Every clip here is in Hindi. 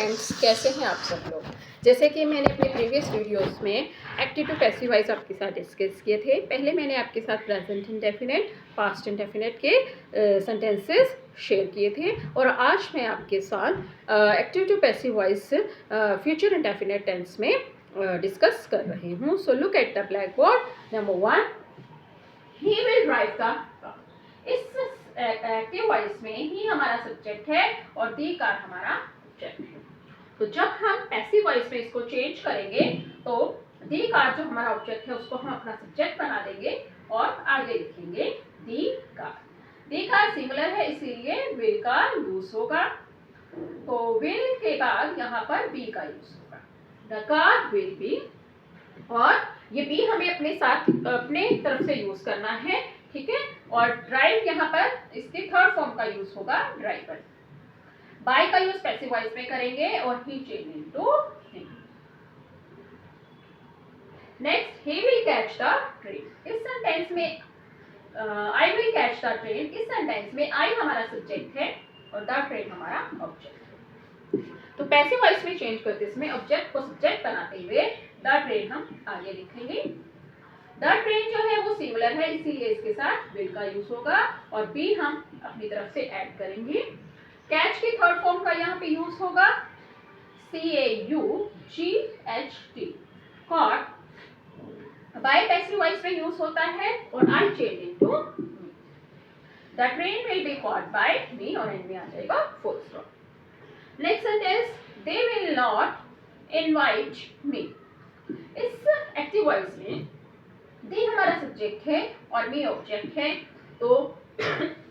फ्रेंड्स, कैसे हैं आप सब लोग। जैसे कि मैंने अपने प्रीवियस वीडियोस में एक्टिव टू पैसिव वॉइस आपके साथ डिस्कस किए थे। पहले मैंने आपके साथ प्रेजेंट इंडेफिनिट, पास्ट इंडेफिनिट के सेंटेंसेस शेयर किए थे और आज मैं आपके साथ active to passive voice future indefinite tense में डिस्कस कर रही हूँ। So look at the black board. Number 1, he will drive the car. इस एक्टिव वॉइस में ही हमारा सब्जेक्ट है और दी कार हमारा ऑब्जेक्ट है। तो जब हम पैसिव वॉइस में इसको चेंज करेंगे तो दी कार जो हमारा ऑब्जेक्ट है उसको हम अपना सब्जेक्ट बना देंगे और आगे लिखेंगे दी कार। दी कार सिंगुलर है इसीलिए विल का यूज होगा। तो विल के बाद यहाँ पर बी का यूज होगा। द कार विल बी, और ये बी हमें अपने साथ अपने तरफ से यूज करना है, ठीक है। और ड्राइव यहाँ पर इसके थर्ड फॉर्म का यूज होगा, ड्राइवर। बाय का यूज पैसिव वॉइस में करेंगे और he change into he. Next, he will catch the train. इस सेंटेंस में I will catch the train, इस सेंटेंस में आई हमारा सब्जेक्ट है और द ट्रेन हमारा ऑब्जेक्ट है। तो पैसिव वॉइस में चेंज करते समय ऑब्जेक्ट को सब्जेक्ट बनाते हुए द ट्रेन हम आगे लिखेंगे। द ट्रेन जो है वो सिंगुलर है इसीलिए इसके साथ विल का यूज होगा और बी हम अपनी तरफ से ऐड करेंगे। कैच की थर्ड फॉर्म का यहाँ पे यूज होगा CAUGHT, caught. By passive voice में यूज होता है और I change into the train will be caught by me और एंड में आ जाएगा full stop. Next sentence, they will not invite me. इस एक्टिव वॉइस में दे हमारा सब्जेक्ट है और मी ऑब्जेक्ट है। तो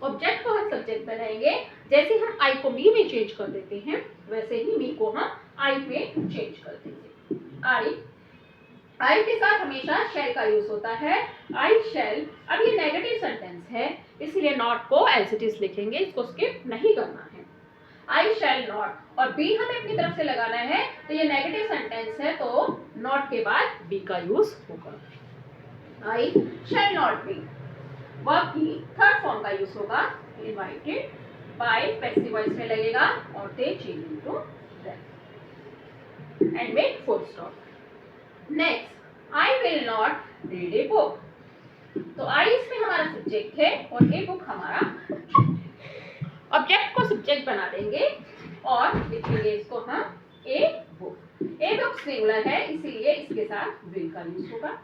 ऑब्जेक्ट को हम सब्जेक्ट बनाएंगे। जैसे हम आई को मी में चेंज कर देते हैं वैसे ही मी को हम आई में चेंज कर देंगे। आई के साथ हमेशा शैल का यूज होता है, आई शैल। अब ये नेगेटिव सेंटेंस है इसलिए नॉट को एज इट इज लिखेंगे, इसको स्किप नहीं करना है। आई शैल नॉट और बी हमें अपनी तरफ से लगाना है, तो ये नेगेटिव सेंटेंस है तो नॉट के बाद बी का यूज होगा। I shall not be. Verb की थर्ड फॉर्म का यूज होगा इनवाइटेड। बाय पैसिव वॉइस में लगेगा और they change into that end में full stop. Next, I will not read a book. तो आई इसमें हमारा सब्जेक्ट है और ए बुक हमारा ऑब्जेक्ट है। ऑब्जेक्ट को सब्जेक्ट बना देंगे और लिखेंगे इसको हम a book. A book singular है इसीलिए इसके साथ विल का यूज होगा।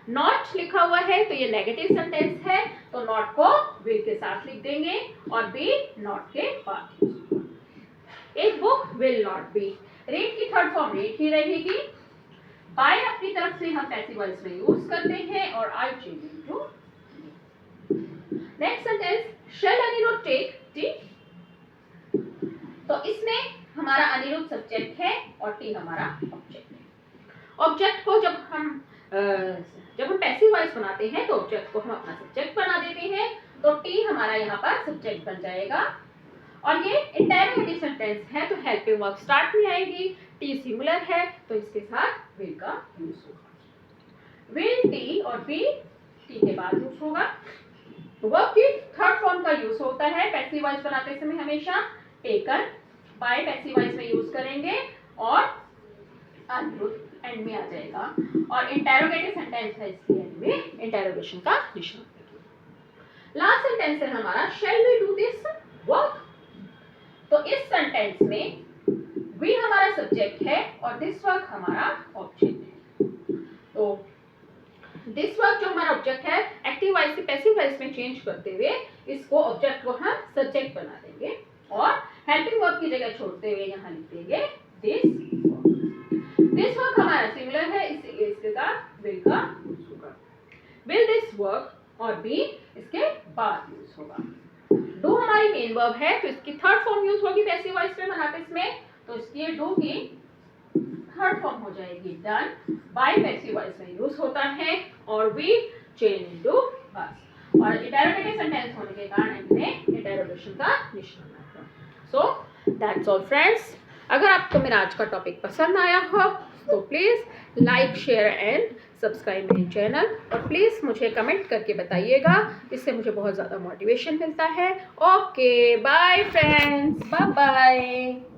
नॉट लिखा हुआ है तो ये नेगेटिव सेंटेंस है तो नॉट को विल के साथ लिख देंगे और बी नॉट के बाद यूज होगा। A book will not be. Read की थर्ड फॉर्म रीड ही रहेगी। बाय अपनी तरफ से हम पैसिव वॉइस में यूज करते हैं और I change into. Next sentence, shall Anirudh take tea. तो इसमें हमारा अनिरुद्ध सब्जेक्ट है और टी हमारा ऑब्जेक्ट है। ऑब्जेक्ट को जब हम पैसिव वॉइस बनाते हैं तो ऑब्जेक्ट को हम अपना सब्जेक्ट बना देते हैं, तो टी हमारा यहाँ पर सब्जेक्ट बन जाएगा। और ये इंटेरोगेटिव सेंटेंस है तो हेल्पिंग वर्ब स्टार्ट में आएगी। टी सिंगुलर है तो इसके साथ विल का यूज होगा। विल टी और बी टी के बाद यूज होगा। वर्ब की थर्ड फॉर्म का यूज होता है पैसिव वॉइस बनाते समय हमेशा टेकन। बाय पैसिव वॉइस में यूज करेंगे और अनिरुद्ध एंड में आ जाएगा और इंटेरोगेटिव सेंटेंस है इसलिए एंड में इंटेरोगेशन का निशान। लास्ट सेंटेंस है हमारा shall we do this work. तो इस सेंटेंस में वी हमारा सब्जेक्ट है और दिस वर्क हमारा ऑब्जेक्ट है। तो दिस वर्क जो हमारा ऑब्जेक्ट है एक्टिव वॉइस से पैसिव वॉइस में चेंज करते हुए इसको ऑब्जेक्ट को हम सब्जेक्ट बना देंगे और हेल्पिंग वर्ब की जगह छोड़ते हुए यहाँ लिख देंगे दिस वर्क। दिस वर्क हमारा सिंगुलर है इसलिए इसके साथ विल का यूज होगा। विल दिस वर्क और बी इसके बाद यूज होगा। डू हमारी मेन वर्ब है तो इसकी थर्ड फॉर्म यूज होगी पैसिव वॉइस में बनाते इसमें, तो इसकी डू की थर्ड फॉर्म हो जाएगी डन। बाय पैसिव वॉइस में यूज होता है और वी चेंज इनटू अस और इंटेरोगेटिव सेंटेंस होने के कारण इसमें इंटेरोगेशन का निशान आता है। So that's all friends. अगर आपको मेरा आज का टॉपिक पसंद आया हो तो please like share and subscribe मेरे चैनल और प्लीज़ मुझे कमेंट करके बताइएगा, इससे मुझे बहुत ज़्यादा मोटिवेशन मिलता है। Okay bye friends, bye bye.